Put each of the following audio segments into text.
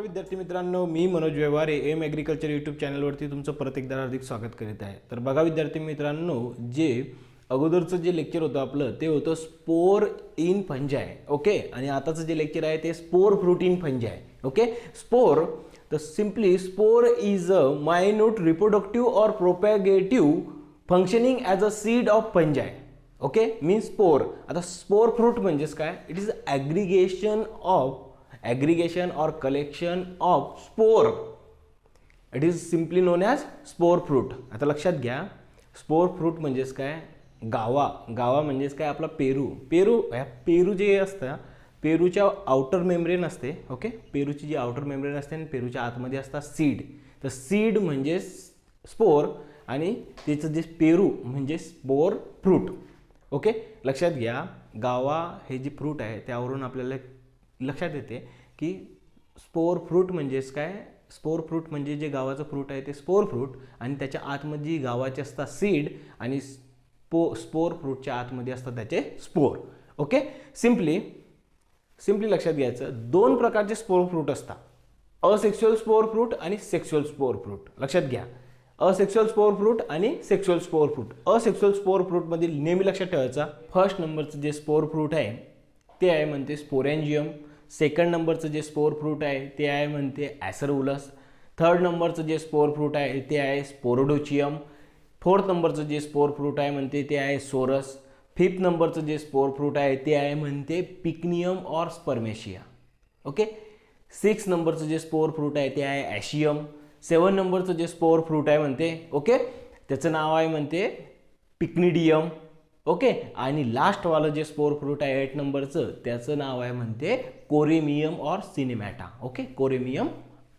विद्यार्थी मित्रांनो, मी Manoj Vyavhare M agriculture YouTube चॅनलवरती तुमचं परत एकदा हार्दिक स्वागत करीत आहे. तर बघा विद्यार्थी मित्रांनो, जे अगोदरचं जे लेक्चर होतं आपलं ते होतं स्पोर इन फंजाय. ओके, आणि आताचं जे लेक्चर आहे ते spore fruit in fungi. Okay, spore तर simply spore is a minute reproductive or propagative functioning as a seed of fungi. Okay, means spore. आता स्पोर फ्रूट म्हणजेच काय? It is aggregation or collection of spore. It is simply known as spore fruit. आता लक्षात घ्या, spore fruit म्हणजेच काय? गावा म्हणजेच काय? आपला पेरू जे असतं, पेरूच्या आउटर मेम्ब्रेन असते. ओके, पेरूची जी आउटर मेम्ब्रेन असते आणि पेरूच्या आतमध्ये असतात सीड. तर सीड म्हणजे स्पोर आणि त्याचं जे पेरू म्हणजे स्पोर फ्रूट. ओके, लक्षात घ्या, गावा हे जे फ्रूट आहे त्यावरून आपल्याला लक्षात येते की स्पोर फ्रूट म्हणजेच काय? स्पोर फ्रूट म्हणजे जे गावाचं फ्रूट आहे ते स्पोर फ्रूट आणि त्याच्या आतमध्ये जी गावाचे असतात सीड आणि स्पोर फ्रूटच्या आतमध्ये असतात त्याचे स्पोर. ओके, सिम्पली लक्षात घ्यायचं, दोन प्रकारचे स्पोर फ्रूट असतात, असेक्शुअल स्पोर फ्रूट आणि सेक्शुअल स्पोर फ्रूट. लक्षात घ्या, असेक्शुअल स्पोर फ्रूट आणि sexual spore fruit. Asexual spore fruit मधील नेहमी लक्षात ठेवायचा, फर्स्ट नंबरचं जे स्पोर फ्रूट आहे ते आहे म्हणते स्पोरॅन्जियम. सेकंड नंबरचं जे स्पोर फ्रूट आहे ते आहे म्हणते ॲसरवुलस. थर्ड नंबरचं जे स्पोर फ्रूट आहे ते आहे स्पोरोडोचियम. फोर्थ नंबरचं जे स्पोर फ्रूट आहे म्हणते ते आहे सोरस. फिफ्थ नंबरचं जे स्पोर फ्रूट आहे ते आहे म्हणते पिकनियम और स्पर्मेशिया. ओके, सिक्स नंबरचं जे स्पोर फ्रूट आहे ते आहे ॲशियम. सेवन नंबरचं जे स्पोर फ्रूट आहे म्हणते, ओके, त्याचं नाव आहे म्हणते पिक्निडियम. ओके, आणि लास्टवालं जे स्पोर फ्रूट आहे 8 नंबरचं त्याचं नाव आहे म्हणते कोरेमियम और सिनेमॅटा. ओके, कोरेमियम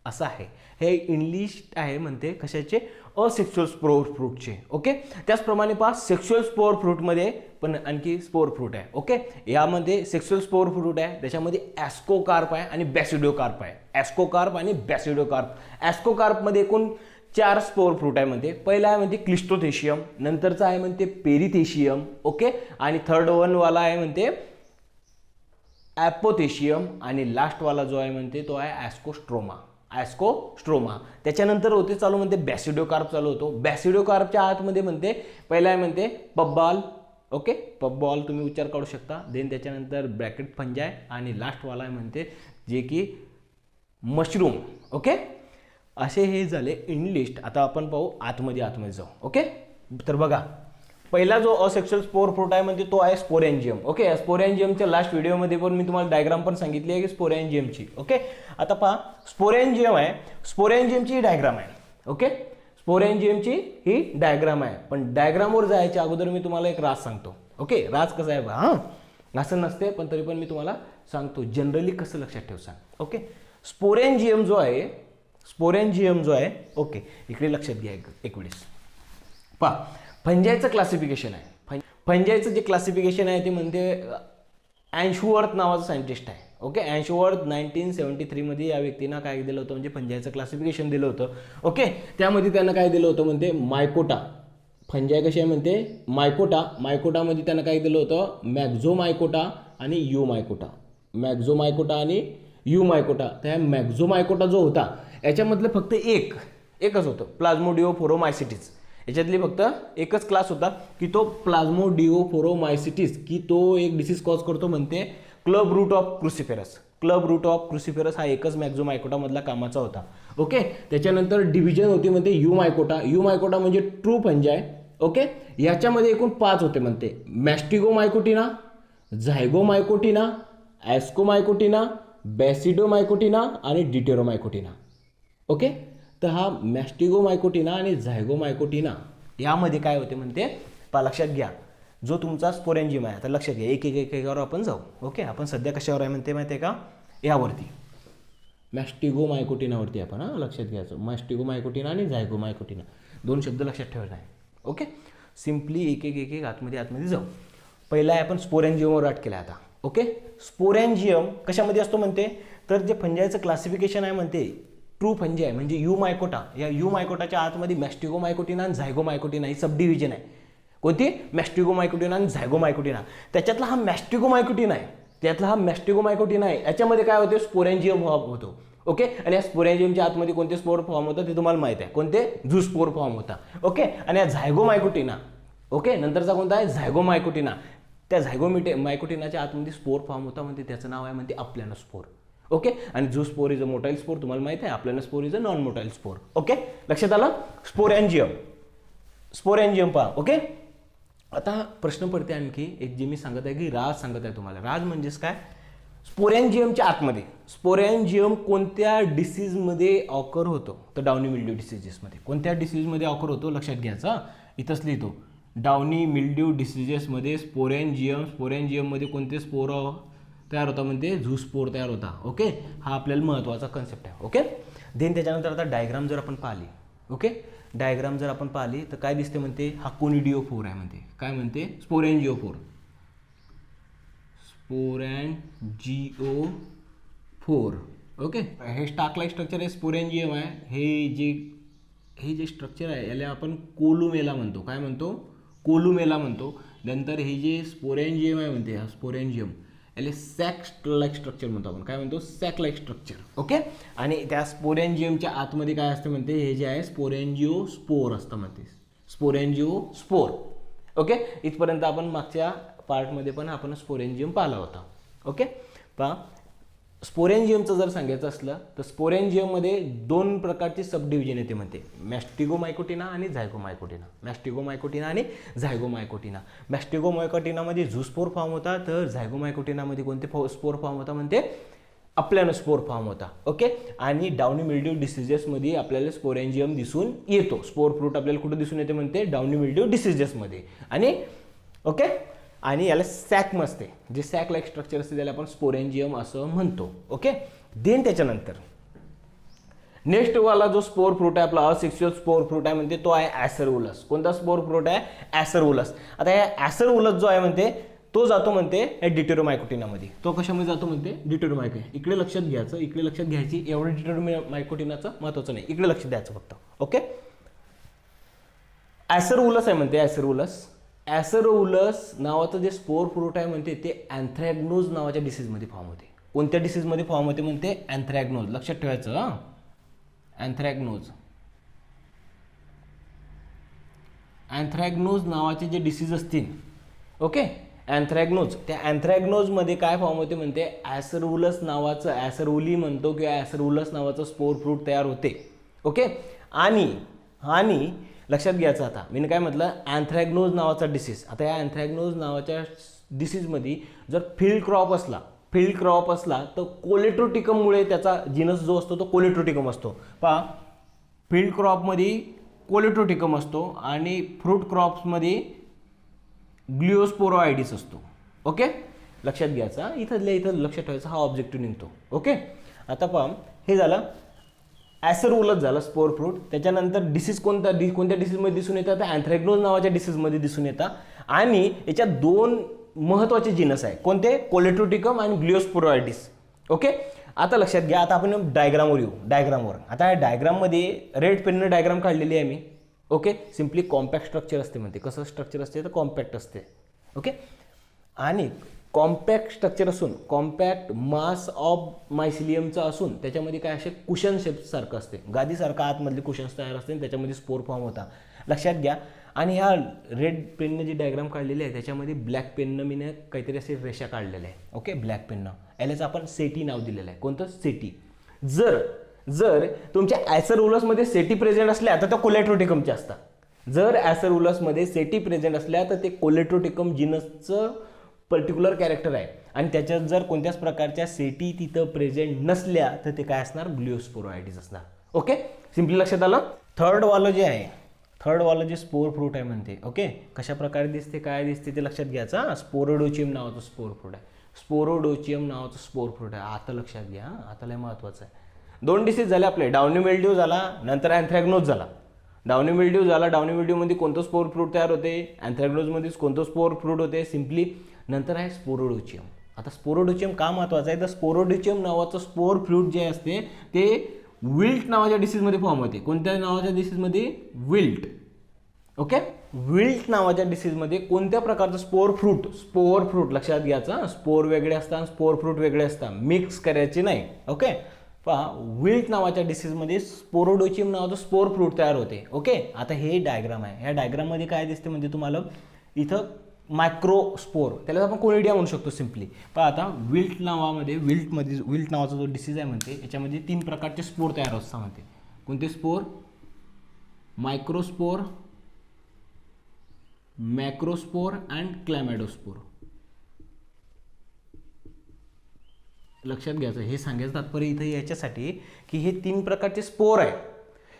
असं आहे. हे इंग्लिश आहे म्हणते कशाचे? असेक्शुअल स्पोर फ्रूटचे. ओके, त्याचप्रमाणे पहा सेक्शुअल स्पोर फ्रूटमध्ये पण आणखी स्पोर फ्रूट आहे. ओके, यामध्ये सेक्शुअल स्पोर फ्रूट आहे, त्याच्यामध्ये ॲस्कोकार्प आहे आणि बॅसिडोकार्प आहे. ॲस्कोकार्प आणि बॅसिडोकार्प. ॲस्कोकार्पमध्ये एकूण 4 स्पोर फ्रूट आहे म्हणते. पहिला आहे म्हणते क्लिस्टोथेशियम, नंतरचा आहे म्हणते पेरिथेशियम. ओके, आणि थर्ड वाला आहे म्हणते ॲपोथेशियम आणि लास्टवाला जो आहे म्हणते तो आहे ॲस्कोस्ट्रोमा. त्याच्यानंतर होते चालू म्हणते बॅसिडोकार्प चालू होतो. बॅसिडोकार्पच्या आतमध्ये म्हणते पहिला आहे म्हणते पब्बाल. ओके, पब्बॉल तुम्ही उच्चार काढू शकता. देन त्याच्यानंतर ब्रॅकेट फंजाय आणि लास्टवाला आहे म्हणते जे की मशरूम. ओके, असे हे झाले इन लिस्ट. आता आपण पाहू आतमध्ये जाऊ. ओके, तर बघा, पहिला जो असेक्शुअल स्पोर फ्रूट आहे म्हणजे तो आहे स्पोरॅन्जियम. ओके, स्पोरॅन्जियमच्या लास्ट व्हिडिओमध्ये पण मी तुम्हाला डायग्राम पण सांगितली आहे की स्पोरॅन्जियमची. ओके, आता पहा, स्पोरॅन्जियम आहे, स्पोरॅन्जियमची डायग्राम आहे. ओके, स्पोरॅन्जियमची ही डायग्राम आहे, पण डायग्रामवर जायच्या अगोदर मी तुम्हाला एक राज सांगतो. ओके, राज कसं आहे बघा, हां असं नसते पण तरी पण मी तुम्हाला सांगतो जनरली कसं लक्षात ठेव सांग. ओके, स्पोरॅन्जियम जो आहे, ओके, इकडे लक्षात घ्या एक वेळेस. पहा, फंजायचं क्लासिफिकेशन आहे. फंजायचं जे क्लासिफिकेशन आहे ते म्हणते ॲन्शवर्थ नावाचा सायंटिस्ट आहे. ओके, ॲन्शवर्थ 1973 मध्ये या व्यक्तीनं काय दिलं होतं म्हणजे फंजायचं क्लासिफिकेशन दिलं होतं. ओके, त्यामध्ये त्यानं काय दिलं होतं म्हणते मायकोटा. फंजाय कशी आहे म्हणते मायकोटामध्ये त्यानं काय दिलं होतं मॅक्झोमायकोटा आणि युमायकोटा. त्या मॅक्झोमायकोटा जो होता याच्यामधलं फक्त एकच होतं प्लाझ्मोडिओफोरोमायसिटिस. याच्यातली फक्त एकच क्लास होता की तो प्लाझ्मोडिओफोरोमायसिटिस, की तो एक डिसीज कॉज करतो म्हणते क्लब रूट ऑफ क्रुसिफेरस हा एकच मॅक्झोमायकोटामधला कामाचा होता. ओके, त्याच्यानंतर डिव्हिजन होती म्हणते युमायकोटा म्हणजे ट्रू फंजाय. ओके, याच्यामध्ये एकूण 5 होते म्हणते मॅस्टिगोमायकोटिना, झायगोमायकोटिना, ॲस्कोमायकोटिना, बॅसिडोमायकोटिना आणि डिटेरोमायकोटिना. ओके, तर हा मॅस्टिगोमायकोटिना आणि झायगोमायकोटिना यामध्ये काय होते म्हणते लक्षात घ्या. जो तुमचा स्पोरॅन्जियम आहे, आता लक्षात घ्या, एकावर आपण जाऊ. ओके, आपण सध्या कशावर आहे म्हणते माहिती आहे का? यावरती मॅस्टिगोमायकोटिनावरती आपण लक्षात घ्यायचं. मॅस्टिगोमायकोटिना आणि झायगोमायकोटिना 2 शब्द लक्षात ठेवायचे आहे. ओके, सिम्पली एक आतमध्ये जाऊ. पहिला आहे आपण स्पोरॅन्जियमवर राट केला आता. ओके, स्पोरॅन्जियम कशामध्ये असतो म्हणते, तर जे फंजायचं क्लासिफिकेशन आहे म्हणते ट्रू फंजाय म्हणजे युमायकोटा. या युमायकोटाच्या आतमध्ये मॅस्टिगोमायकोटिना आणि झायगोमायकोटिना ही सब डिव्हिजन आहे. कोणती? मॅस्टिगोमायकोटिना आणि झायगोमायकोटिना. त्याच्यातला हा मॅस्टिगोमायकोटिना आहे. याच्यामध्ये काय होते स्पोरॅन्जियम होतो. ओके. आणि या स्पोरॅन्जियमच्या आतमध्ये कोणते स्पोर फॉर्म होतात ते तुम्हाला माहिती आहे, कोणते झूस्पोर फॉर्म होता. ओके. आणि या झायगोमायकोटिना, ओके, नंतरचा कोणता आहे झायगोमायकोटिना, त्या मायकोटिनाच्या आतमध्ये स्पोर फॉर्म होता, म्हणजे त्याचं नाव आहे म्हणते अप्लॅनोस्पोर. ओके. आणि zoospore is a motile spore तुम्हाला माहिती आहे, aplanospore is a non motile spore. Okay, लक्षात आलं. स्पोरॅन्जियम पहा. ओके. आता प्रश्न पडते आणखी एक, जे मी सांगत आहे की राज सांगत आहे तुम्हाला. राज म्हणजेच काय, स्पोरॅन्जियमच्या आतमध्ये स्पोरॅन्जियम कोणत्या डिसीजमध्ये ऑकर होतो, तर डाउनी मिल्ड्यू डिसीजेसमध्ये. कोणत्या डिसीजमध्ये ऑकर होतो लक्षात घ्यायचा, इथंच लिहितो. डाउनी मिल्ड्यू डिसीजेसमध्ये स्पोरॅन्जियममध्ये कोणते स्पोर तयार होता म्हणते, झूस्पोर तयार होता. ओके, हा आपल्याला महत्त्वाचा कन्सेप्ट आहे. ओके. देन त्याच्यानंतर आता डायग्राम जर आपण पाहिली, ओके, डायग्राम जर आपण पाहिली तर काय दिसते म्हणते, हा कोनिडिओफोर आहे म्हणते. काय म्हणते, स्पोरॅन्जिओफोर. ओके. हे स्टाक लाईक स्ट्रक्चर आहे, स्पोरॅन्जियम आहे. हे जे स्ट्रक्चर आहे याला आपण कोलुमेला म्हणतो. काय म्हणतो, कोलुमेला म्हणतो. नंतर हे जे स्पोरॅन्जियम आहे म्हणते, हा स्पोरॅन्जियम याला सॅक लाईक स्ट्रक्चर म्हणतो आपण. काय म्हणतो, सॅक लाईक स्ट्रक्चर. ओके. आणि त्या स्पोरॅन्जियमच्या आतमध्ये काय असतं म्हणते, हे जे आहे स्पोरॅन्जिओस्पोर असतं म्हणते, स्पोरॅन्जिओस्पोर. ओके. इथपर्यंत आपण मागच्या पार्टमध्ये पण आपण स्पोरॅन्जियम पाहिला होता. ओके. पहा, स्पोरॅन्जियमचं जर सांगायचं असलं तर स्पोरॅन्जियममध्ये दोन प्रकारचे सब डिव्हिजन येते म्हणते, मॅस्टिगोमायकोटिना आणि झायगोमायकोटिना. मॅस्टिगोमायकोटिनामध्ये झूस्पोर फॉर्म होता, तर झायगोमायकोटिनामध्ये कोणते स्पोर फॉर्म होता म्हणते, अप्लॅनोस्पोर फॉर्म होता. ओके. आणि डाउनी मिल्ड्यू डिसीजेसमध्ये आपल्याला स्पोरॅन्जियम दिसून येतो. स्पोर फ्रूट आपल्याला कुठं दिसून येते म्हणते, डाउनी मिल्ड्यू डिसीजेसमध्ये. आणि ओके, आणि याला सॅक असते, जे सॅक लाईक स्ट्रक्चर असते त्याला आपण स्पोरॅन्जियम असं म्हणतो. ओके. देन त्याच्यानंतर नेक्स्ट वाला जो स्पोर फ्रूट आहे आपला असेक्शुअल स्पोर फ्रूट आहे म्हणते, तो आहे ॲसरवुलस. कोणता स्पोर फ्रूट आहे, ॲसरवुलस. आता या ॲसरवुलस जो आहे म्हणते तो जातो म्हणते या डिटेरोमायकोटिनामध्ये. तो कशामध्ये जातो म्हणते, डिटेरोमायकोटिना. इकडे लक्षात घ्यायचं, इकडे लक्षात घ्यायची, एवढं डिटेरोमायकोटिनाचं महत्त्वाचं नाही, इकडे लक्ष द्यायचं फक्त. ओके. ॲसरवुलस आहे म्हणते, ॲसरवुलस नावाचं जे स्पोर फ्रूट आहे म्हणते ते अँथ्रॅग्नोज नावाच्या डिसीजमध्ये फॉर्म होते. कोणत्या डिसीजमध्ये फॉर्म होते म्हणते, अँथ्रॅग्नोज. लक्षात ठेवायचं, अँथ्रॅग्नोज नावाचे जे डिसीज असतील, ओके, अँथ्रॅग्नोज, त्या अँथ्रॅग्नोजमध्ये काय फॉर्म होते म्हणते, ॲसरवुलस नावाचं, ॲसरवुली म्हणतो किंवा ॲसरवुलस नावाचं स्पोर फ्रूट तयार होते. ओके. आणि लक्षात घ्यायचं, आता मी काय म्हटलं, अँथ्रॅग्नोज नावाचा डिसीज. आता या अँथ्रॅग्नोज नावाच्या डिसीजमध्ये जर फील्ड क्रॉप असला तर कोलेट्रोटिकममुळे त्याचा जीनस जो असतो तो कोलेट्रोटिकम असतो. पहा, फील्ड क्रॉपमध्ये कोलेट्रोटिकम असतो आणि फ्रूट क्रॉप्समध्ये ग्लिओस्पोरोआयडिस असतो. ओके, लक्षात घ्यायचा, इथं लक्षात ठेवायचं, हा ऑब्जेक्टिव्ह निघतो. ओके. आता पहा, हे झालं ॲसरवुलस झालं स्पोर फ्रूट. त्याच्यानंतर डिसीज कोणत्या डिसीजमध्ये दिसून येतात, अँथ्रॅग्नोज नावाच्या डिसीजमध्ये दिसून येतात. आणि याच्यात दोन महत्त्वाचे जीनस आहे, कोणते, कोलेट्रोटिकम आणि ग्लिओस्पोरोआयडिस. ओके. आता लक्षात घ्या, आता आपण डायग्रामवर येऊ. आता या डायग्राममध्ये रेड पेननं डायग्राम काढलेली आहे मी. ओके. सिम्पली कॉम्पॅक्ट स्ट्रक्चर असते म्हणते. कसं स्ट्रक्चर असते तर कॉम्पॅक्ट असते. ओके. आणि कॉम्पॅक्ट स्ट्रक्चर असून, कॉम्पॅक्ट मास ऑफ मायसिलियमचा असून त्याच्यामध्ये काय असे कुशन शेपसारखं असते, गादीसारखं आतमधले कुशन्स तयार असते, त्याच्यामध्ये स्पोर फॉर्म होता. लक्षात घ्या. आणि ह्या रेड पेननं जी डायग्राम काढलेली आहे त्याच्यामध्ये ब्लॅक पेननं मी काहीतरी असे रेषा काढलेल्या आहे. ओके. ब्लॅक पेननं यालाच आपण सेटी नाव दिलेलं आहे. कोणतं, सेटी. जर तुमच्या ॲसरवुलसमध्ये सेटी प्रेझेंट असल्या तर त्या कोलेट्रोटिकमच्या असतात. जर ॲसरवुलसमध्ये सेटी प्रेझेंट असल्या तर ते कोलेट्रोटिकम जीनसचं पर्टिक्युलर कॅरेक्टर आहे. आणि त्याच्यात जर कोणत्याच प्रकारच्या सेटी तिथं प्रेझेंट नसल्या तर ते काय असणार, ग्लिओस्पोरोआयडिस असणार. ओके. सिम्पली लक्षात आलं. थर्ड वालं जे स्पोर फ्रूट आहे म्हणते, ओके, कशा प्रकारे दिसते, काय दिसते ते लक्षात घ्यायचं. स्पोरोडोचियम नावाचं स्पोर फ्रूट आहे. आता लक्षात घ्या, आता लय महत्त्वाचं आहे. दोन डिसीज झाले आपले, डाउनी मिल्ड्यू झाला, नंतर अँथ्रॅग्नोज झाला. डाउनी मिल्ड्यूमध्ये कोणतं स्पोर फ्रूट तयार होते, अँथ्रॅग्नोजमध्ये कोणतं स्पोर फ्रूट होते, सिम्पली. नंतर आहे स्पोरोडोचियम. आता स्पोरोडोचियम का महत्त्वाचं आहे तर स्पोरोडोचियम नावाचं स्पोर फ्रूट जे असते ते विल्ट नावाच्या डिसीजमध्ये फॉर्म होते. कोणत्या नावाच्या डिसीजमध्ये, विल्ट. ओके. विल्ट नावाच्या डिसीजमध्ये कोणत्या प्रकारचं स्पोर फ्रूट लक्षात घ्यायचं, स्पोर वेगळे असतात, स्पोर फ्रूट वेगळे असतात, मिक्स करायचे नाही. ओके. पहा विल्ट नावाच्या डिसीजमध्ये स्पोरोडोचियम नावाचं स्पोर फ्रूट तयार होते. ओके, आता हे डायग्राम आहे. ह्या डायग्राममध्ये काय दिसते म्हणजे तुम्हाला इथं मायक्रोस्पोर, त्याला आपण कोनिडिया म्हणू शकतो सिम्पली. पहा आता विल्ट नावाचा जो डिसीज आहे म्हणते याच्यामध्ये 3 प्रकारचे स्पोर तयार असतात म्हणते. कोणते spore? Microspore, macrospore and chlamydospore. लक्षात घ्यायचं, हे सांगायचं तात्पर्य इथं याच्यासाठी की हे 3 प्रकारचे स्पोर आहे.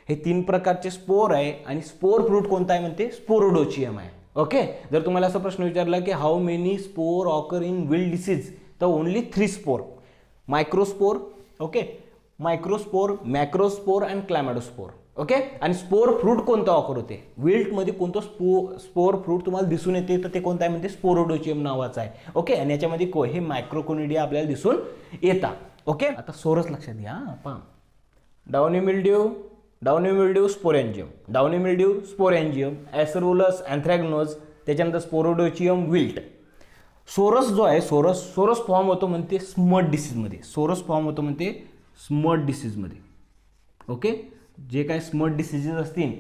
हे 3 प्रकारचे स्पोर आहे आणि स्पोर फ्रूट कोणता आहे म्हणते? स्पोरोडोचियम आहे. ओके, जर तुम्हाला असा प्रश्न विचारला की how many spore occur in wilt disease, तर only 3 spore. Microspore, okay, microspore, macrospore and chlamydospore. Okay, आणि स्पोर फ्रूट कोणतं ऑकर होते विल्टमध्ये? कोणतं स्पोर फ्रूट तुम्हाला दिसून येते तर ते कोणतं आहे म्हणते? स्पोरोडोचियम नावाचं आहे. ओके, आणि याच्यामध्ये हे मायक्रोकोनिडिया आपल्याला दिसून येतात. ओके, आता सोरस लक्षात घ्या. पहा downy mildew sporangium, downy mildew sporangium, acervulus anthracnose, त्याच्यानंतर स्पोरोडोचियम विल्ट. सोरस जो आहे सोरस फॉर्म होतो म्हणते स्मट डिसीजमध्ये. सोरस फॉर्म होतो म्हणते स्मट डिसीजमध्ये. ओके, जे काय स्मट डिसीजेस असतील,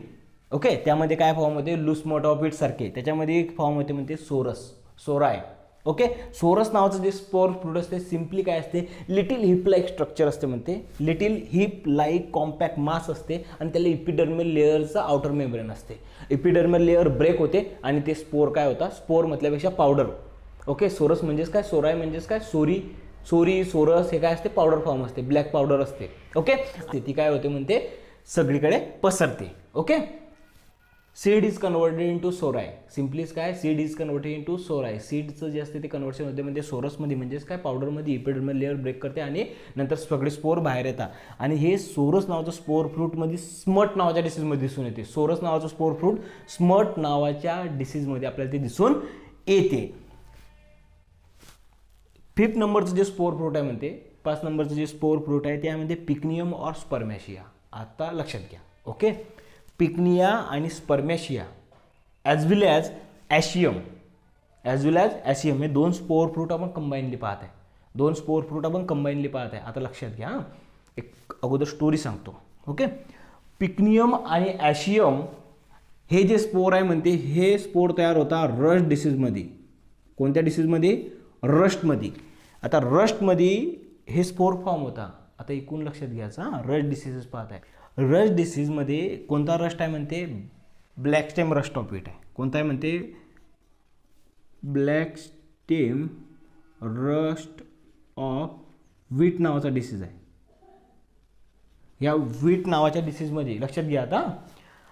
ओके, त्यामध्ये काय फॉर्म होते? लुसमोटॉपिट सारखे, त्याच्यामध्ये एक फॉर्म होते म्हणते सोराय. ओके, सोरस नावाचं जे स्पोर फ्रूट असते सिम्पली काय असते? लिटिल हिप लाईक स्ट्रक्चर असते म्हणते. लिटिल हिप लाईक कॉम्पॅक्ट मास असते आणि त्याला इपिडर्मल लेअरचा आउटर मेम्ब्रेन असते. इपिडर्मल लेअर ब्रेक होते आणि ते स्पोर काय होता? स्पोर म्हटल्यापेक्षा पावडर. ओके, सोरस म्हणजेच काय? सोराय म्हणजेच काय? सोरस हे काय असते? पावडर फॉर्म असते, ब्लॅक पावडर असते. ओके, ती काय होते म्हणते? सगळीकडे पसरते. Okay, seed is converted into sori. सिम्पलीच काय? Seed is converted into sori. सीडचं जे असते ते कन्वर्शन होते म्हणजे सोरसमध्ये, म्हणजेच काय? पावडरमध्ये इपिडर्मल लेअर ब्रेक करते आणि नंतर सगळे स्पोर बाहेर येतात. आणि हे सोरस नावाचं स्पोर फ्रूटमध्ये स्मट नावाच्या डिसीजमध्ये दिसून येते. सोरस नावाचं स्पोर फ्रूट स्मट नावाच्या डिसीजमध्ये आपल्याला ते दिसून येते. 5th नंबरचं जे स्पोर फ्रूट आहे म्हणते, 5 नंबरचं जे स्पोर फ्रूट आहे त्यामध्ये पिकनियम और स्पर्मॅशिया. आता लक्षात घ्या. ओके, पिकनिया आणि स्पर्मॅशिया ॲज वेल ॲज ॲशियम हे 2 स्पोर फ्रूट आपण कंबाईनली पाहत आहे. 2 स्पोर फ्रूट आपण कंबाईनली पाहत आहे. आता लक्षात घ्या, एक अगोदर स्टोरी सांगतो. ओके, पिकनियम आणि ॲशियम हे जे स्पोर आहे म्हणते हे स्पोर तयार होता रस्ट डिसीजमध्ये. कोणत्या डिसीजमध्ये? रस्टमध्ये. आता रस्टमध्ये हे स्पोर फॉर्म होता. आता एकूण लक्षात घ्यायचा, रस्ट डिसीजेस पाहत आहे. रस्ट डिसीजमध्ये कोणता रस्ट आहे म्हणते? Black stem rust of wheat आहे. कोणता आहे म्हणते? Black stem rust of wheat नावाचा डिसीज आहे. या व्हीट नावाच्या डिसीजमध्ये लक्षात घ्या. आता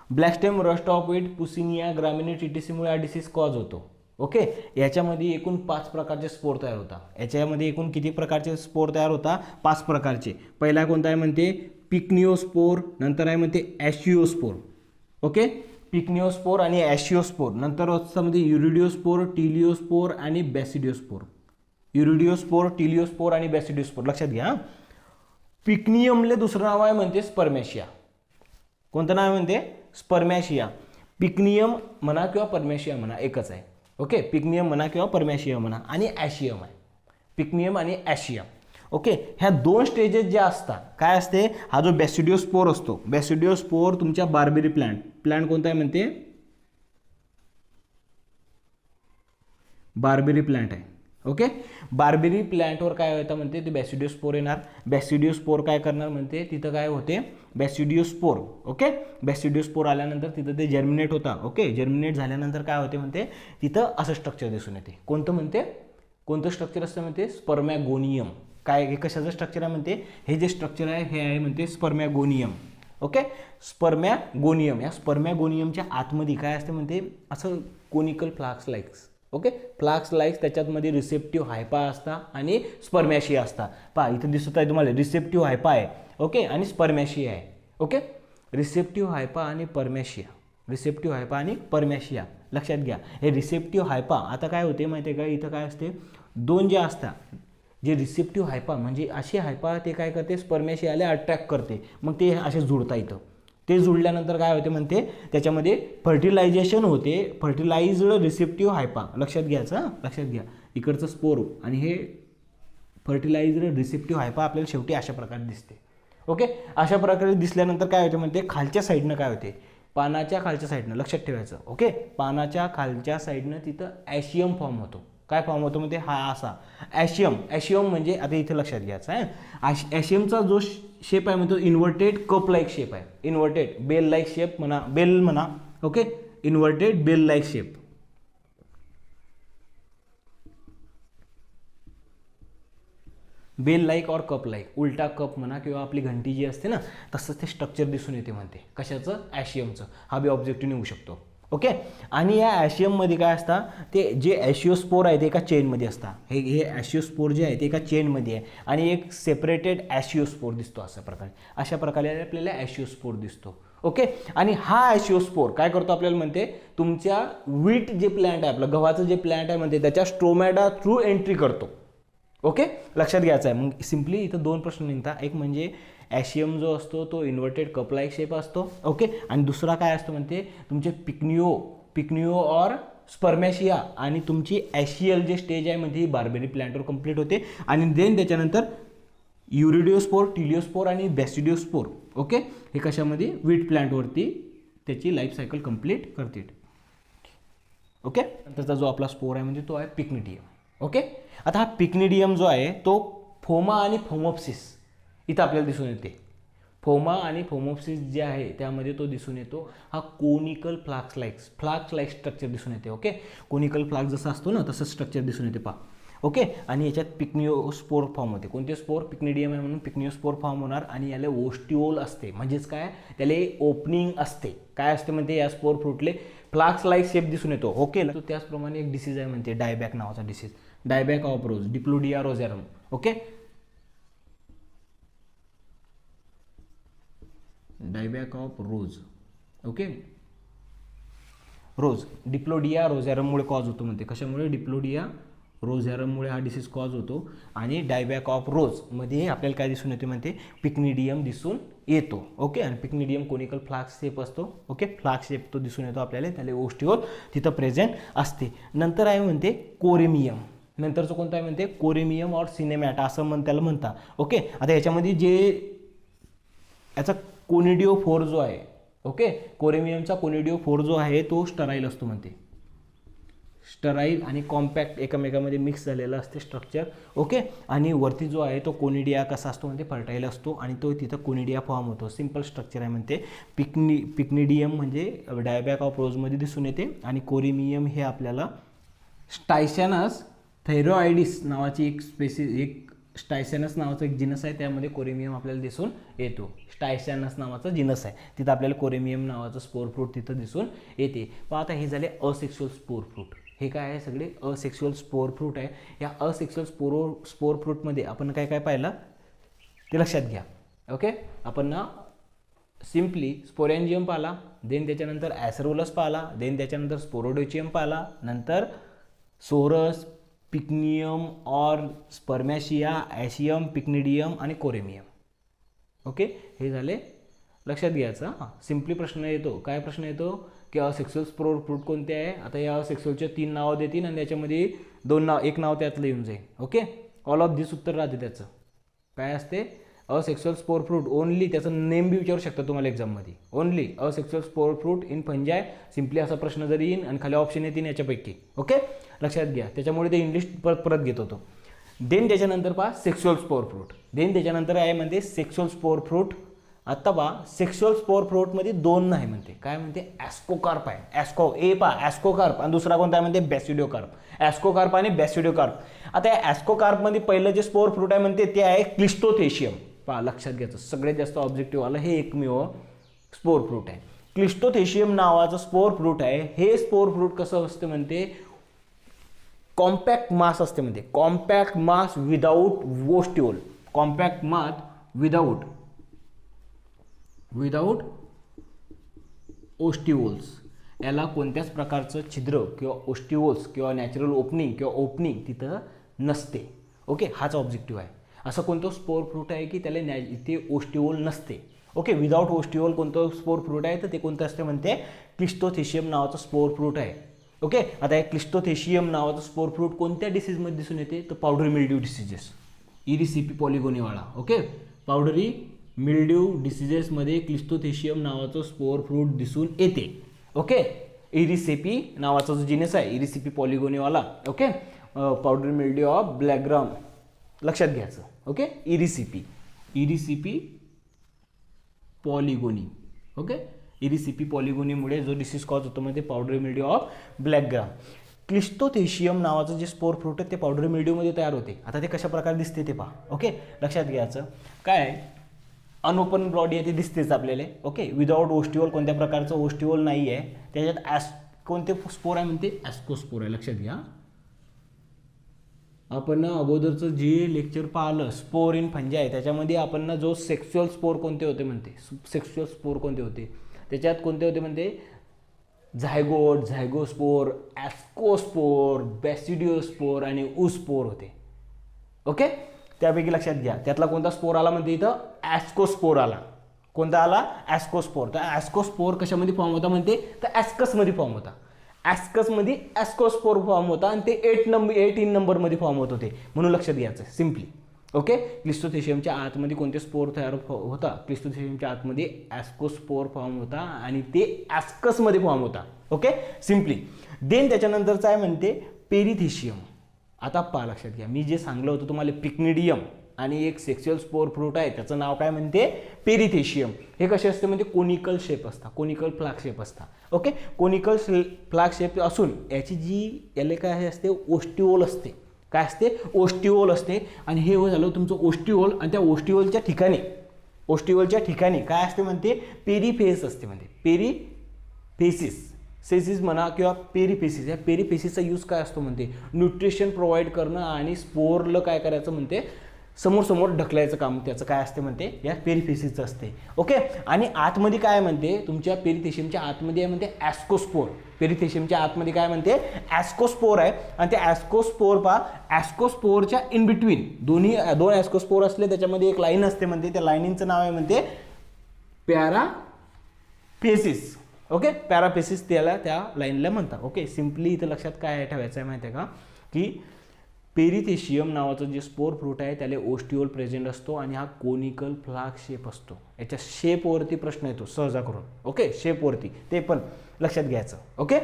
black stem rust of wheat, puccinia graminis टीटीसीमुळे हा डिसीज कॉज होतो. ओके, याच्यामध्ये एकूण 5 प्रकारचे स्पोर तयार होता. याच्यामध्ये एकूण किती प्रकारचे स्पोर तयार होता? 5 प्रकारचे. पहिला कोणता आहे म्हणते? पिकनिओस्पोर, नंतर आहे म्हणते ॲशिओस्पोर. ओके, पिकनिओस्पोर आणि ॲशिओस्पोर. नंतर मध्ये युरिडिओस्पोर, टिलिओस्पोर आणि बॅसिडिओस्पोर. टिलिओस्पोर आणि बॅसिडिओस्पोर. लक्षात घ्या. पिकनियमले दुसरं नाव आहे म्हणते स्पर्मॅशिया. कोणतं नाव आहे म्हणते? स्पर्मॅशिया. पिकनियम म्हणा किंवा परमॅशिया म्हणा एकच आहे. ओके, पिकनियम म्हणा किंवा परमॅशिया म्हणा. आणि ॲशियम आहे. पिकनियम आणि ॲशियम. ओके, ह्या 2 स्टेजेस ज्या असतात, काय असते? हा जो बॅसिडिओस्पोर असतो, बॅसिडिओस्पोर तुमच्या बार्बेरी प्लांट कोणता आहे म्हणते? बार्बेरी प्लांट आहे. ओके, बार्बेरी प्लांटवर काय होतं म्हणते? ते बॅसिडिओस्पोर येणार. बॅसिडिओस्पोर काय करणार म्हणते? तिथं काय होते? बॅसिडिओस्पोर. ओके, बॅसिडिओस्पोर आल्यानंतर तिथं ते जर्मिनेट होता. ओके, जर्मिनेट झाल्यानंतर काय होते म्हणते? तिथं असं स्ट्रक्चर दिसून येते. कोणतं म्हणते? कोणतं स्ट्रक्चर असतं म्हणते? स्पर्मॅगोनियम. काय हे कशाचं स्ट्रक्चर आहे म्हणते? हे जे स्ट्रक्चर आहे हे आहे म्हणते स्पर्मॅगोनियम. ओके, स्पर्मॅगोनियम. या स्पर्मॅगोनियमच्या आतमध्ये काय असते म्हणते? असं conical flask likes. Okay, flask likes, त्याच्यामध्ये रिसेप्टिव्ह हायपा असतात आणि स्पर्मॅशिया असतात. पहा इथं दिसत आहे तुम्हाला रिसेप्टिव्ह हायपा आहे. ओके, आणि स्पर्मॅशिया आहे. ओके, रिसेप्टिव्ह हायपा आणि परमॅशिया. लक्षात घ्या. हे रिसेप्टिव्ह हायपा आता काय होते माहिती आहे का? इथं काय असते? 2 जे असतात, जे रिसेप्टिव्ह हायपा म्हणजे असे हायपा ते काय करते? स्पर्मॅशियाला अट्रॅक्ट करते. मग ते असे जुळतात इथं. ते जुळल्यानंतर काय होते म्हणते? त्याच्यामध्ये फर्टिलायझेशन होते. Fertilized receptive hypha. लक्षात घ्यायचं. लक्षात घ्या. इकडचं स्पोर आणि हे फर्टिलाइज्ड रिसेप्टिव्ह हायपा आपल्याला शेवटी अशा प्रकारे दिसते. ओके, अशा प्रकारे दिसल्यानंतर काय होते म्हणते, खालच्या साईडनं काय होते, पानाच्या खालच्या साईडनं लक्षात ठेवायचं. ओके, पानाच्या खालच्या साईडनं तिथं ॲशियम फॉर्म होतो. काय फॉर्म होतो म्हणजे हा असा ॲशियम. ॲशियम म्हणजे आता इथे लक्षात घ्यायचं आहे, ॲशियमचा जो शेप आहे म्हणजे तो इन्व्हर्टेड कप लाईक शेप आहे. इन्व्हर्टेड बेल लाईक शेप म्हणा, बेल म्हणा. Okay, inverted bell like shape. Bell like or cup like, उलटा कप म्हणा किंवा आपली घंटी जी असते ना, तसंच ते स्ट्रक्चर दिसून येते म्हणते. कशाचं, ॲशियमचं. हा बी ऑब्जेक्टिव्ह निघू शकतो. ओके, आणि या ॲशियममध्ये काय असतं, ते जे ॲशिओस्पोर आहे ते एका चेनमध्ये असतात. हे ॲशिओस्पोर जे आहे ते एका चेनमध्ये आहे आणि एक सेपरेटेड ॲशिओस्पोर दिसतो. अशा प्रकारे आपल्याला ॲशिओस्पोर दिसतो. ओके, आणि हा ॲशिओस्पोर काय करतो आपल्याला म्हणते, तुमच्या व्हीट जे प्लॅन्ट आहे, आपलं गव्हाचं जे प्लॅन्ट आहे म्हणते, त्याच्या स्ट्रोमॅटा थ्रू एंट्री करतो. ओके, लक्षात घ्यायचं आहे. मग सिम्पली इथं दोन प्रश्न निघतात. एक म्हणजे ॲशियम जो असतो तो इन्व्हर्टेड कप लाईक शेप असतो. ओके, आणि दुसरा काय असतो म्हणते, तुमचे पिक्निओ और स्पर्मॅशिया आणि तुमची ॲशियल जे स्टेज आहे म्हणजे ही बार्बेरी प्लॅन्टवर कंप्लीट होते. आणि देन त्याच्यानंतर युरिडिओस्पोर, टिलिओस्पोर आणि बॅसिडिओस्पोर. ओके, हे कशामध्ये, व्हीट प्लॅन्टवरती त्याची लाईफ सायकल कंप्लीट करते. ओके, नंतरचा जो आपला स्पोर आहे म्हणजे तो आहे पिक्निडियम. ओके, आता हा पिक्निडियम जो आहे तो फोमा आणि फोमोप्सिस इथं आपल्याला दिसून येते. फोमा आणि फोमोप्सिस जे आहे त्यामध्ये तो दिसून येतो. हा कोनिकल फ्लाक्स लाईक स्ट्रक्चर दिसून येते. ओके, कोनिकल फ्लाक्स जसा असतो ना तसं स्ट्रक्चर दिसून येते पहा. ओके, आणि याच्यात पिक्निओस्पोर फॉर्म होते. कोणते स्पोर, पिक्निडियम आहे म्हणून पिक्निओस्पोर फॉर्म होणार. आणि याला ओस्टिओल असते, म्हणजेच काय, त्याला ओपनिंग असते. काय असते म्हणते, या स्पोर फ्रूटले फ्लाक्स लाईक शेप दिसून येतो. ओके, तो त्याचप्रमाणे एक डिसीज आहे म्हणते डायबॅक नावाचा disease, dieback of rose, diplodia rosarum. Okay, dieback of rose. Okay, rose diplodia रोझॅरममुळे कॉज होतो म्हणते. कशामुळे, डिप्लोडिया रोझॅरममुळे हा डिसीज कॉज होतो. आणि डायबॅक ऑफ रोज मध्ये आपल्याला काय दिसून येते म्हणते, पिक्निडियम दिसून येतो. ओके, आणि पिक्निडियम कोनिकल फ्लाक्स शेप असतो. ओके, फ्लाक्स शेप तो दिसून येतो आपल्याला, त्याला ओस्टिओल तिथं प्रेझेंट असते. नंतर आहे म्हणते कोरेमियम. नंतरचं कोणतं आहे म्हणते, कोरेमियम और सिनेमॅटा असं त्याला म्हणतात. ओके, आता याच्यामध्ये जे याचा कोनिडिओ फोर जो आहे, ओके, कोरेमियमचा कोनिडिओ फोर जो आहे तो स्टराईल असतो म्हणते. स्टराईल आणि कॉम्पॅक्ट एकमेकामध्ये मिक्स झालेला असते स्ट्रक्चर. ओके, आणि वरती जो आहे तो कोनिडिया कसा असतो म्हणते, फर्टाईल असतो आणि तो तिथं कोनिडिया फॉर्म होतो. सिम्पल स्ट्रक्चर आहे म्हणते. पिक्निडियम म्हणजे डायबॅक ऑफ रोजमध्ये दिसून येते. आणि कोरेमियम हे आपल्याला स्टायसॅनस थैरोआयडिस नावाची एक स्टायसॅनस नावाचा एक जिनस आहे, त्यामध्ये कोरेमियम आपल्याला दिसून येतो. स्टायसॅनस नावाचा जिनस आहे, तिथं आपल्याला कोरेमियम नावाचं स्पोर फ्रूट तिथं दिसून येते. पण आता हे झाले असेक्शुअल स्पोर फ्रूट. हे काय आहे, सगळे असेक्शुअल स्पोर फ्रूट आहे. या असेक्शुअल स्पोर फ्रूटमध्ये आपण काय काय पाहिलं ते लक्षात घ्या. ओके, आपण ना सिम्पली स्पोरॅन्जियम पाहिला, देन त्याच्यानंतर ॲसरोलस पाहिला, देन त्याच्यानंतर स्पोरोडोचियम पाहिला, नंतर सोरस, पिक्नियम और स्पर्मॅशिया, ॲशियम, पिक्निडियम आणि कोरेमियम. ओके, हे झाले, लक्षात घ्यायचं. हां, सिम्पली प्रश्न येतो. काय प्रश्न येतो की असेक्शुअल स्पोर फ्रूट कोणते आहे. आता या असेक्शुअलच्या 3 नावं देतील आणि त्याच्यामध्ये 2 नाव, एक नाव त्यातलं येऊन जाईल. ओके, ऑल ऑफ दिस उत्तर राहते त्याचं. काय असते, असेक्शुअल स्पोर फ्रूट. ओनली त्याचं नेम बी विचारू शकता तुम्हाला एक्झाममध्ये. Only asexual spore fruit in फंजाय. Simply असा प्रश्न जरी येईन आणि खाली ऑप्शन येतील याच्यापैकी. ओके, लक्षात घ्या. त्याच्यामुळे ते इंग्लिश परत घेत होतो. देन त्याच्यानंतर पहा सेक्शुअल स्पोर फ्रूट. देन त्याच्यानंतर आहे म्हणते सेक्शुअल स्पोर फ्रूट. आता पहा सेक्शुअल स्पोर फ्रूटमध्ये 2 नाही म्हणते. काय म्हणते, ॲस्कोकार्प आहे. ॲस्कोकार्प आणि दुसरा कोणता आहे म्हणते, बॅसिडिओकार्प. ॲस्कोकार्प आणि बॅसिडिओकार्प. आता या ॲस्कोकार्पमध्ये पहिलं जे स्पोर फ्रूट आहे म्हणते ते आहे क्लिस्टोथेशियम. पहा, लक्षात घ्यायचं, सगळ्यात जास्त ऑब्जेक्टिव्ह आलं, हे एकमेव स्पोर फ्रूट आहे. क्लिस्टोथेशियम नावाचं स्पोर फ्रूट आहे. हे स्पोर फ्रूट कसं असते म्हणते, कॉम्पॅक्ट मास असते म्हणते. कॉम्पॅक्ट मास विदाऊट ओस्टिओल. कॉम्पॅक्ट मास विदाऊट ओस्टिओल्स. याला कोणत्याच प्रकारचं छिद्र किंवा ओस्टिओल्स किंवा नॅचरल ओपनिंग तिथं नसते. ओके, हाच ऑब्जेक्टिव्ह आहे. असं कोणतं स्पोर फ्रूट आहे की त्याला इथे ओस्टिओल नसते. ओके, विदाऊट ओस्टिओल कोणतं स्पोर फ्रूट आहे तर ते कोणतं असते म्हणते, क्लिस्टोथेशियम नावाचं स्पोर फ्रूट आहे. ओके, आता या क्लिस्टोथेशियम नावाचं स्पोर फ्रूट कोणत्या डिसीजमध्ये दिसून येते तर पावडरी मिल्ड्यू डिसीजेस, इरिसिपी पॉलिगोनेवाला. ओके, पावडरी मिल्ड्यू डिसिजेसमध्ये क्लिस्टोथेशियम नावाचं स्पोर फ्रूट दिसून येते. ओके, इरिसेपी नावाचा जो जिनस आहे, इरिसेपी पॉलिगोनीवाला. ओके, पावडर मिल्ड्यू ऑफ ब्लॅकग्राम लक्षात घ्यायचं. ओके, इरिसिपी पॉलिगोनी. ओके, इरिसिपी पॉलिगोनीमुळे जो डिसीज कॉज होतो म्हणजे पावडर मिल्ड्यू ऑफ ब्लॅकग्राम. क्लिस्टोथेशियम नावाचं जे स्पोर फ्रूट आहे ते पावडर मिल्ड्यूमध्ये तयार होते. आता ते कशा प्रकारे दिसते ते पहा. ओके, लक्षात घ्यायचं. काय अनओपन बॉडी आहे ते दिसतेच आपल्याला. ओके, विदाउट ओस्टिओल, कोणत्या प्रकारचं ओस्टिओल नाही आहे त्याच्यात. कोणते स्पोर आहे म्हणते, ॲस्कोस्पोर आहे. लक्षात घ्या, आपण ना अगोदरचं जे लेक्चर पाहिलं स्पोर इन फंजाई आहे त्याच्यामध्ये आपण ना जो सेक्शुअल स्पोर कोणते होते म्हणते, सेक्शुअल स्पोर कोणते होते त्याच्यात कोणते होते म्हणते, झायगोट, झायगोस्पोर, ॲस्कोस्पोर, बॅसिडिओस्पोर आणि ऊस्पोर होते. ओके, त्यापैकी लक्षात घ्या त्यातला कोणता स्पोर आला म्हणते इथं, ॲस्कोस्पोर आला. कोणता आला, ॲस्कोस्पोर. तर ॲस्कोस्पोर कशामध्ये फॉर्म होता म्हणते, तर ॲस्कसमध्ये फॉर्म होता. ॲस्कसमध्ये ॲस्कोस्पोर फॉर्म होता आणि ते 18 नंबरमध्ये फॉर्म होत होते, म्हणून लक्षात घ्यायचं सिम्पली. ओके, क्लिस्टोथेशियमच्या आतमध्ये कोणते स्पोर तयार होता, क्लिस्टोथेशियमच्या आतमध्ये ॲस्कोस्पोर फॉर्म होता आणि ते ॲस्कसमध्ये फॉर्म होता. Okay, simply. देन त्याच्यानंतरचं आहे म्हणते पेरिथेशियम. आता पहा, लक्षात घ्या, मी जे सांगलं होतं तुम्हाला पिक्निडियम आणि एक सेक्शुअल स्पोर फ्रूट आहे त्याचं नाव काय म्हणते, पेरिथेशियम. हे कसे असते म्हणजे कोनिकल शेप असतात, कोनिकल फ्लॅग शेप असतात. ओके, कोनिकल फ्लॅग शेप असून याची जी याला काय असते, ओस्टिओल असते. काय असते, ओस्टिओल असते. आणि हे झालं तुमचं ओस्टिओल. आणि त्या ओस्टिओलच्या ठिकाणी काय असते म्हणते, पेरिफेस असते. म्हणते पेरिफेसिस, सेसिस म्हणा किंवा पेरिफेसिस. या पेरिफेसिसचा यूज काय असतो म्हणते, न्यूट्रिशन प्रोव्हाइड करणं आणि स्पोरला काय करायचं म्हणते, समोर ढकलायचं काम त्याचं काय असते म्हणते, या पेरिफेसिसचं असते. ओके, आणि आतमध्ये काय म्हणते, तुमच्या पेरिथेशियमच्या आतमध्ये आहे म्हणते ॲस्कोस्पोर. पेरिथेशियमच्या आतमध्ये काय म्हणते, ॲस्कोस्पोर आहे. आणि त्या ॲस्कोस्पोर पहा, ॲस्कोस्पोरच्या इन बिटवीन दोन ॲस्कोस्पोर असले त्याच्यामध्ये एक लाईन असते म्हणते, त्या लाईनिंगचं नाव आहे म्हणते पॅराफेसिस. ओके, पॅराफेसिस त्याला त्या लाईनला म्हणतात. ओके, सिम्पली इथं लक्षात काय ठेवायचं आहे माहिती आहे का, की पेरिथेशियम नावाचं जे स्पोर फ्रूट आहे त्याला ओस्टिओल प्रेझेंट असतो आणि हा कोनिकल फ्लॅग शेप असतो. याच्या शेपवरती प्रश्न येतो सहजा करून. ओके, शेपवरती ते पण लक्षात घ्यायचं. ओके,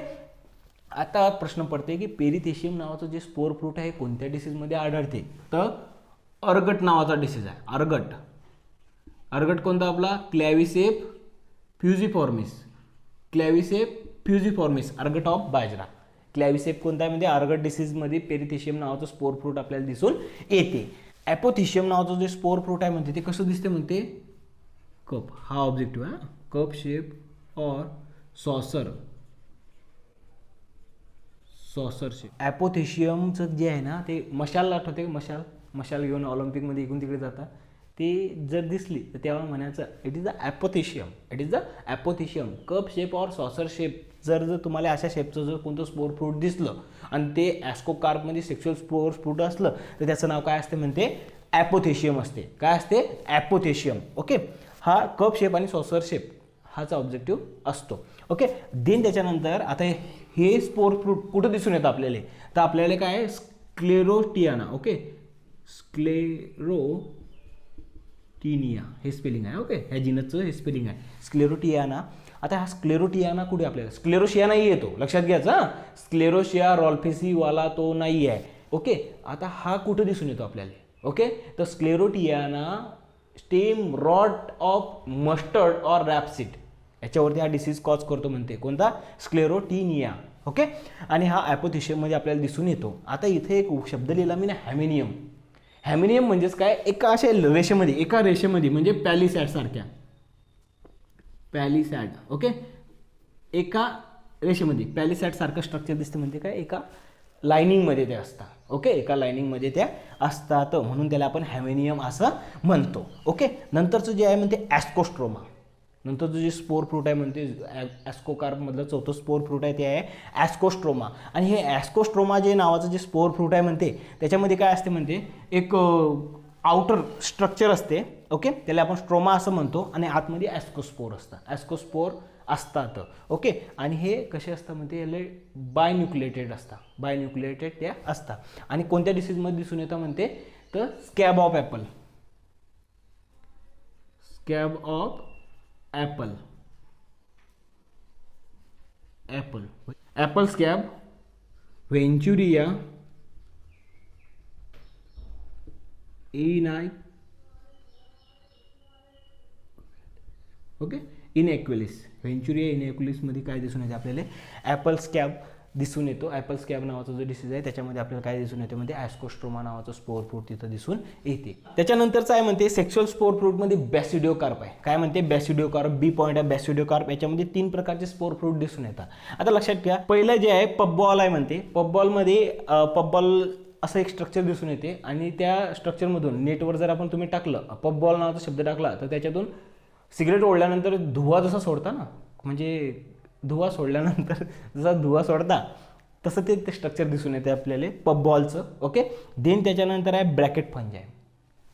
आता प्रश्न पडते की पेरिथेशियम नावाचं जे स्पोर फ्रूट आहे कोणत्या डिसीजमध्ये आढळते, तर अर्गट नावाचा डिसीज आहे. अर्गट कोणता आपला, क्लॅव्हिसेप फ्युजिफॉर्मिस, अर्गट ऑफ बाजरा. क्लॅव्हिसेप कोणता आहे म्हणजे अर्गट डिसीजमध्ये पेरिथेशियम नावाचं स्पोर फ्रूट आपल्याला दिसून येते. ॲपोथिशियम नावाचं जे स्पोर फ्रूट आहे म्हणते ते कसं दिसते म्हणते, कप, हा ऑब्जेक्टिव्ह आहे, cup shape or saucer shape. ॲपोथिशियमचं जे आहे ना ते मशाल आठवते, मशाल घेऊन ऑलिम्पिकमध्ये इकडून तिकडे जातात, ते जर दिसली तर तेव्हा म्हणायचं it is the apothecium. Cup shape or saucer shape जर तुम्हाला अशा शेपचं जर कोणतं स्पोर फ्रूट दिसलं आणि ते ॲस्कोकार्पमध्ये सेक्शुअल स्पोर फ्रूट असलं तर त्याचं नाव काय असते म्हणते, ॲपोथिशियम असते. काय असते, ॲपोथिशियम. ओके, हा कप शेप आणि सॉसर शेप हाचा ऑब्जेक्टिव्ह असतो. ओके, देन त्याच्यानंतर आता हे स्पोर फ्रूट कुठं दिसून येतं आपल्याला, तर आपल्याला काय, स्क्लेरोटियाना. ओके, स्क्लेरोटिनिया हे स्पेलिंग आहे. ओके, ह्या जिनसचं हे स्पेलिंग आहे, स्क्लेरोटियाना. आता हा स्क्लेरोटियाना कुठे आपल्याला, स्क्लेरोशियानाही येतो, लक्षात घ्यायचं. स्क्लेरोशिया रॉल्फेसीवाला तो नाही आहे. ओके, आता हा कुठं दिसून येतो आपल्याला. ओके, तर स्क्लेरोटियाना स्टेम रॉट ऑफ मस्टर्ड और रॅपसीड याच्यावरती हा डिसीज कॉज करतो म्हणते, कोणता, स्क्लेरोटिनिया. ओके, आणि हा ॲपोथिशियममध्ये आपल्याला दिसून येतो. आता इथे एक शब्द लिहिला मी ना, हॅमिनियम. हॅमिनियम म्हणजेच काय, एका रेषेमध्ये म्हणजे पॅलिसॅड. ओके, एका रेषेमध्ये पॅलिसॅड सारखं स्ट्रक्चर दिसतं म्हणजे काय, एका लाईनिंगमध्ये ते असतात. ओके, एका लाईनिंगमध्ये त्या असतात म्हणून त्याला आपण हॅमिनियम असं म्हणतो. ओके, नंतरचं जे आहे म्हणते ॲस्कोस्ट्रोमा. नंतरचं जे स्पोर फ्रूट आहे म्हणते ॲस्कोकार्पमधलं चौथं स्पोर फ्रूट आहे ते आहे ॲस्कोस्ट्रोमा. आणि हे ॲस्कोस्ट्रोमा जे नावाचं जे स्पोर फ्रूट आहे म्हणते त्याच्यामध्ये काय असते म्हणते, एक आउटर स्ट्रक्चर असते. ओके, त्याला आपण स्ट्रोमा असं म्हणतो आणि आतमध्ये ॲस्कोस्पोर असतात. ओके, आणि हे कसे असतात म्हणते, याला बायन्युक्लिएटेड त्या असतात. आणि कोणत्या डिसीजमध्ये दिसून येतं म्हणते, तर scab of scab of apple, apple scab, venturia inaequalis, venturia इनॅक्युलिसमध्ये काय दिसून येते आपल्याला, ॲपल स्कॅब दिसून येतो. ॲपल स्कॅब नावाचा जो डिसीज आहे त्याच्यामध्ये आपल्याला काय दिसून येते म्हणजे ॲस्कोस्ट्रोमा नावाचं स्पोर फ्रूट तिथं दिसून येते. त्याच्यानंतरचं आहे म्हणते सेक्शुअल स्पोर फ्रूटमध्ये बॅसिडिओकार्प आहे. काय म्हणते बॅसिडिओकार्प, बी पॉईंट आहे बॅसिडिओकार्प. याच्यामध्ये 3 प्रकारचे स्पोर फ्रूट दिसून येतात. आता लक्षात घ्या, पहिलं जे आहे पबबॉल आहे म्हणते. पबबॉलमध्ये पबबॉल असं एक स्ट्रक्चर दिसून येते आणि त्या स्ट्रक्चरमधून नेटवर जर आपण तुम्ही टाकलं पबबॉल नावाचा शब्द टाकला तर त्याच्यातून सिगरेट ओढल्यानंतर धुवा जसा सोडता ना, म्हणजे धुवा सोडल्यानंतर जसा धुवा सोडता तसं ते स्ट्रक्चर दिसून येते आपल्याला पबबॉलचं. ओके. देन त्याच्यानंतर आहे ब्रॅकेट फंजाय,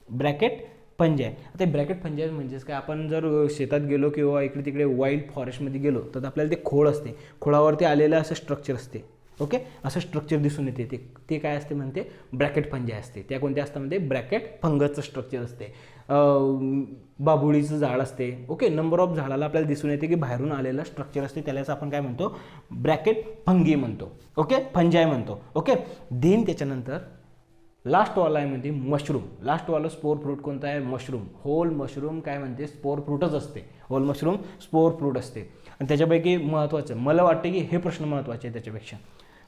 ब्रॅकेट फंजाय. आता ब्रॅकेट फंजाय म्हणजेच काय, आपण जर शेतात गेलो किंवा इकडे तिकडे वाईल्ड फॉरेस्टमध्ये गेलो तर आपल्याला ते खोळ असते, खोळावरती आलेलं असं स्ट्रक्चर असते. ओके, असं स्ट्रक्चर दिसून येते. ते काय असते म्हणते ब्रॅकेट फंजाय असते. त्या कोणत्या असतं म्हणजे ब्रॅकेट फंगसचं स्ट्रक्चर असते. बाभुळीचं झाड असते. ओके, नंबर ऑफ झाडाला आपल्याला दिसून येते की बाहेरून आलेलं स्ट्रक्चर असते, त्यालाच आपण काय म्हणतो ब्रॅकेट फंगी म्हणतो. ओके, फंजाय म्हणतो. ओके. देन त्याच्यानंतर लास्टवाला आहे म्हणते मशरूम. लास्टवाला स्पोर फ्रूट कोणता आहे, मशरूम. होल मशरूम काय म्हणते स्पोर फ्रूटच असते. होल मशरूम स्पोर फ्रूट असते. आणि त्याच्यापैकी महत्त्वाचं मला वाटतं की हे प्रश्न महत्त्वाचे आहे त्याच्यापेक्षा.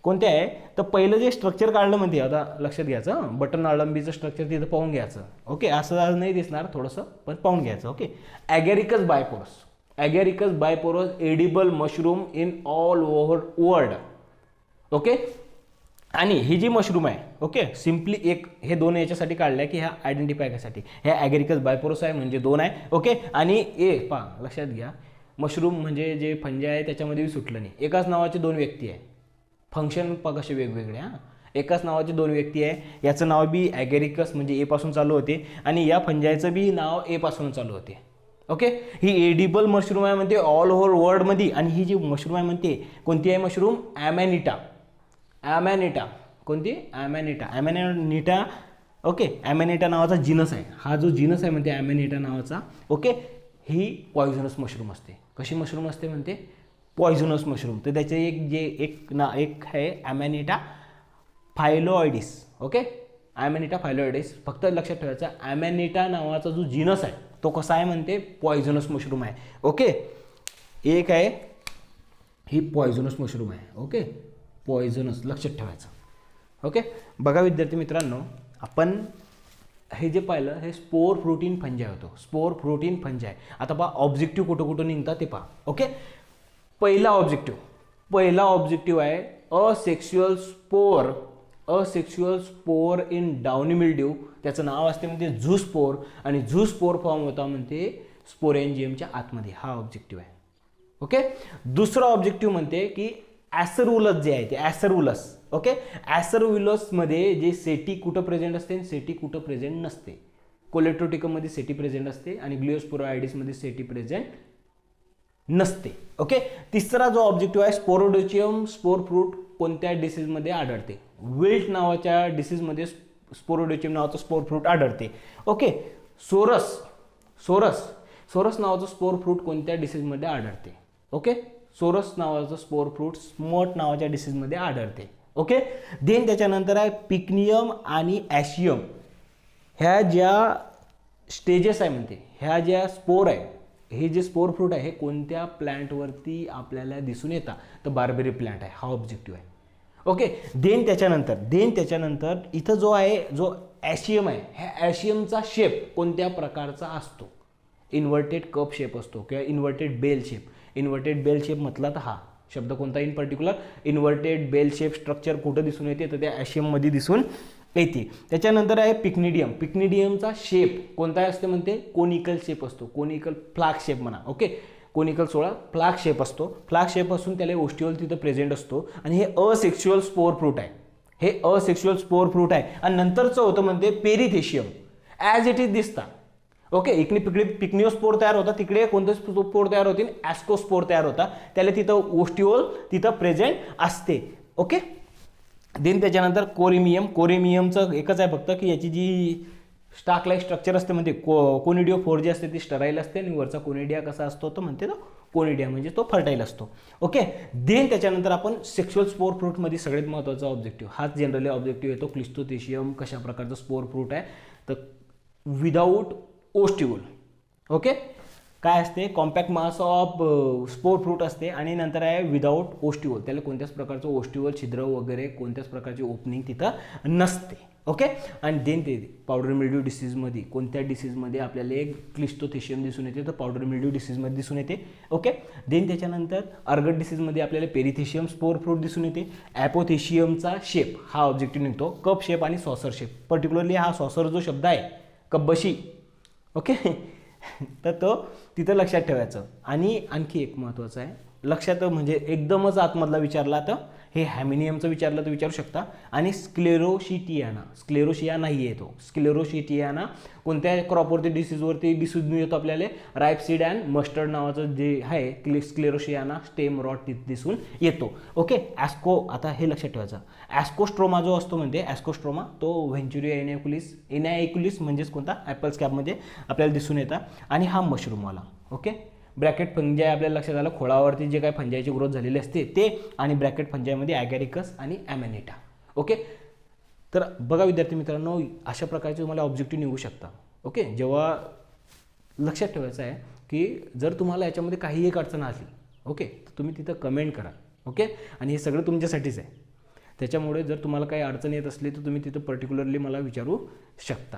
कोणते आहे तर पहिलं जे स्ट्रक्चर काढलं म्हणते, आता लक्षात घ्यायचं, बटन अळंबीचं स्ट्रक्चर तिथं पाहून घ्यायचं. ओके, असं आज नाही दिसणार थोडंसं पण पाहून घ्यायचं. Okay. Agaricus bisporus, agaricus bisporus edible mushroom in all over world. Okay. आणि ही जी मशरूम आहे, ओके, सिम्पली एक हे 2 याच्यासाठी काढल्या की ह्या आयडेंटिफाय करायसाठी. ह्या ॲगॅरिकस बायपोरस आहे म्हणजे 2 आहे. ओके. आणि लक्षात घ्या, मशरूम म्हणजे जे फंजाय आहे त्याच्यामध्ये सुटलं नाही. एकाच नावाचे 2 व्यक्ती आहे. फंक्शन कसे वेगवेगळे. एकाच नावाचे 2 व्यक्ती आहे. याचं नाव बी ॲगॅरिकस म्हणजे ए पासून चालू होते आणि या फंजायचं बी नाव ए पासून चालू होते. ओके. ही एडिबल मशरूम आहे म्हणते ऑल ओव्हर वर्ल्डमध्ये. आणि ही जी मशरूम आहे म्हणते कोणती आहे मशरूम, ॲमॅनिटा. ॲमॅनिटा कोणती, ॲमॅनिटा. ॲमॅनिटा. ओके, ॲमॅनिटा नावाचा जीनस आहे. हा जो जीनस आहे म्हणते ॲमॅनिटा नावाचा. ओके. ही पॉयझनस मशरूम असते. कशी मशरूम असते म्हणते, पॉयझनस मशरूम. तर त्याचे एक आहे ॲमॅनिटा फायलोइडिस. ओके, ॲमॅनिटा फायलोइडिस. फक्त लक्षात ठेवायचं, ॲमॅनिटा नावाचा जो जीनस आहे तो कसा आहे म्हणते पॉयझनस मशरूम आहे. ओके. एक आहे ही पॉयझनस मशरूम आहे. ओके, पॉयझनस लक्षात ठेवायचं. ओके. बघा विद्यार्थी मित्रांनो, आपण हे जे पाहिलं हे स्पोर प्रोटीन फंजाय होतो. Spore protein फंजाय. आता पहा ऑब्जेक्टिव्ह कुठं कुठं निघतात ते पहा. ओके. पहिला ऑब्जेक्टिव्ह आहे asexual spore in downy mildew. त्याचं नाव असते म्हणते झूस्पोर. आणि झूस्पोर फॉर्म होता म्हणते स्पोरेंजियमच्या आतमध्ये. हा ऑब्जेक्टिव्ह आहे. ओके. दुसरा ऑब्जेक्टिव्ह म्हणते की ॲसरवुलस जे आहे ते ॲसरवुलस. ओके. ॲसरवुलसमध्ये जे सेटी कुठं प्रेझेंट असते, सेटी कुठं प्रेझेंट नसते. कोलेट्रोटिकममध्ये सेटी प्रेझेंट असते आणि ग्लिओस्पोरायडिसमध्ये सेटी प्रेझेंट नसते. ओके. तिसरा जो ऑब्जेक्टिव्ह आहे स्पोरोडियम स्पोर फ्रूट कोणत्या डिसीजमध्ये आढळते, विल्ट नावाच्या डिसीजमध्ये स्पोरोडियम नावाचं स्पोर फ्रूट आढळते. ओके. सोरस नावाचं स्पोर फ्रूट कोणत्या डिसीजमध्ये आढळते. ओके. सोरस नावाचं स्पोर फ्रूट स्मोट नावाच्या डिसीजमध्ये आढळते. ओके. देन त्याच्यानंतर आहे पिकनियम आणि ॲशियम. ह्या ज्या स्टेजेस आहे म्हणते, ह्या ज्या स्पोर आहे, हे जे स्पोर फ्रूट आहे हे कोणत्या प्लॅन्टवरती आपल्याला दिसून येतात तर बार्बेरी प्लॅन्ट आहे. हा ऑब्जेक्टिव्ह आहे. ओके. देन त्याच्यानंतर इथं जो आहे जो ॲशियम आहे, ह्या ॲशियमचा शेप कोणत्या प्रकारचा असतो, इन्व्हर्टेड कप शेप असतो किंवा inverted bell shape. Inverted bell shape म्हटला तर हा शब्द कोणता in particular inverted bell shape structure कुठं दिसून येते तर त्या ॲशियममध्ये दिसून येते. त्याच्यानंतर आहे पिक्निडियम. पिक्निडियमचा शेप कोणता असते म्हणते कोनिकल शेप असतो. कोनिकल फ्लाग शेप म्हणा. ओके. कोनिकल फ्लाग शेप असतो. फ्लाग शेप असून त्याला ओस्टिओल तिथं प्रेझेंट असतो. आणि हे असेक्शुअल स्पोर फ्रूट आहे. हे असेक्शुअल स्पोर फ्रूट आहे. आणि नंतरचं होतं म्हणते पेरिथेशियम. ॲज इट इज दिसतात. ओके. इकडे पिक्निओस्पोर तयार होता, तिकडे कोणते स्पोर तयार होतील, ॲस्कोस्पोर तयार होता. त्याला तिथं ओस्टिओल तिथं प्रेझेंट असते. ओके. देन त्याच्यानंतर कोरिमियमचं एकच आहे फक्त की याची जी स्टाक लाईक स्ट्रक्चर असते म्हणते कोनिडिओ 4 असते ती स्टराईल असते आणि वरचा कोनिडिया कसा असतो तो म्हणते तो कोनिडिया म्हणजे तो फर्टाईल असतो. ओके. देन त्याच्यानंतर आपण सेक्शुअल स्पोर फ्रूटमध्ये सगळ्यात महत्त्वाचा ऑब्जेक्टिव्ह हाच जनरली ऑब्जेक्टिव्ह येतो. क्लिस्टोथेशियम कशा प्रकारचं स्पोर फ्रूट आहे तर विदाऊट ओस्टिवल. ओके. काय असते compact mass of spore fruit असते आणि नंतर आहे विदाऊट ओस्टिवल. त्याला कोणत्याच प्रकारचं ओस्टिवल छिद्र वगैरे कोणत्याच प्रकारची ओपनिंग तिथं नसते. ओके. आणि देन ते पावडर मिल्ड्यू डिसीजमध्ये कोणत्या डिसीजमध्ये आपल्याला एक क्लिस्टोथेशियम दिसून येते तर पावडर मिल्ड्यू डिसीजमध्ये दिसून येते. ओके. देन त्याच्यानंतर अर्गट डिसीजमध्ये आपल्याला पेरिथेशियम स्पोर फ्रूट दिसून येते. ॲपोथेशियमचा शेप हा ऑब्जेक्टिव्ह निघतो कप शेप आणि सॉसर शेप. पर्टिक्युलरली हा सॉसर जो शब्द आहे कब्बशी. ओके. तर तो तिथं लक्षात ठेवायचं. आणि आणखी एक महत्त्वाचं आहे लक्षात म्हणजे एकदमच आतमधला विचारला तर हे हॅमिनियमचं विचारलं तर विचारू शकता. आणि स्क्लेरोशिया नाही आहे तो. स्क्लेरोशिटियाना कोणत्या क्रॉपवरती डिसीजवरती दिसून येतो आपल्याला राईपसीड अँड मस्टर्ड नावाचं जे आहे स्क्लेरोशियाना स्टेम रॉट दिसून येतो. ओके. ॲस्को आता हे लक्षात ठेवायचं ॲस्कोस्ट्रोमा जो असतो म्हणते ॲस्कोस्ट्रोमा तो व्हेंच्युरिया इनॅक्युलिस म्हणजेच कोणता ॲपल स्कॅबमध्ये आपल्याला दिसून येतात. आणि हा मशरूमवाला. ओके. ब्रॅकेट फंजाय आपल्याला लक्षात आलं खोळावरती जे काही फंजायची ग्रोथ झालेली असते ते आणि ब्रॅकेट फंजायमध्ये ॲगॅरिकस आणि ॲमॅनिटा. ओके. तर बघा विद्यार्थी मित्रांनो अशा प्रकारचे तुम्हाला ऑब्जेक्टिव्ह निघू शकता. ओके. जेव्हा लक्षात ठेवायचं आहे की जर तुम्हाला याच्यामध्ये काही एक अडचण आली ओके तर तुम्ही तिथं कमेंट करा. ओके. आणि हे सगळं तुमच्यासाठीच आहे. त्याच्यामुळे जर तुम्हाला काही अडचण येत असली तर तुम्ही तिथं पर्टिक्युलरली मला विचारू शकता.